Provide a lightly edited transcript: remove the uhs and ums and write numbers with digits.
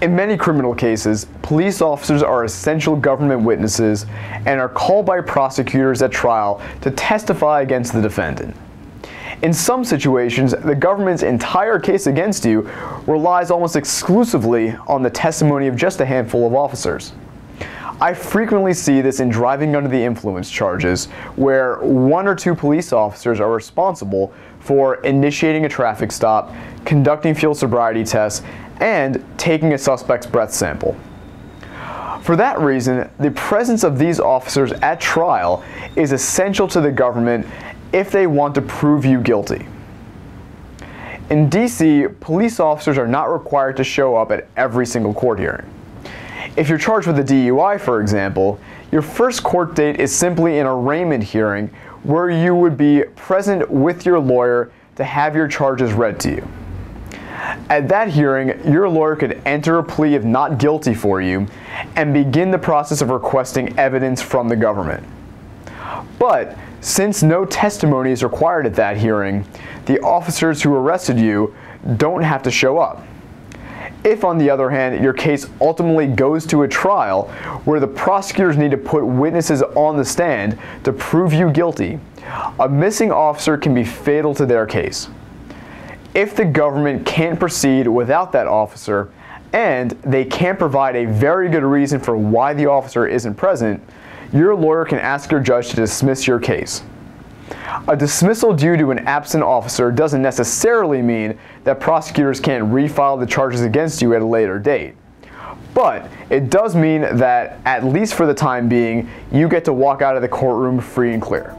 In many criminal cases, police officers are essential government witnesses and are called by prosecutors at trial to testify against the defendant. In some situations, the government's entire case against you relies almost exclusively on the testimony of just a handful of officers. I frequently see this in driving under the influence charges, where 1 or 2 police officers are responsible for initiating a traffic stop, conducting field sobriety tests, and taking a suspect's breath sample. For that reason, the presence of these officers at trial is essential to the government if they want to prove you guilty. In DC, police officers are not required to show up at every single court hearing. If you're charged with a DUI, for example, your first court date is simply an arraignment hearing where you would be present with your lawyer to have your charges read to you. At that hearing, your lawyer could enter a plea of not guilty for you and begin the process of requesting evidence from the government. But since no testimony is required at that hearing, the officers who arrested you don't have to show up. If, on the other hand, your case ultimately goes to a trial where the prosecutors need to put witnesses on the stand to prove you guilty, a missing officer can be fatal to their case. If the government can't proceed without that officer, and they can't provide a very good reason for why the officer isn't present, your lawyer can ask your judge to dismiss your case. A dismissal due to an absent officer doesn't necessarily mean that prosecutors can't refile the charges against you at a later date. But it does mean that, at least for the time being, you get to walk out of the courtroom free and clear.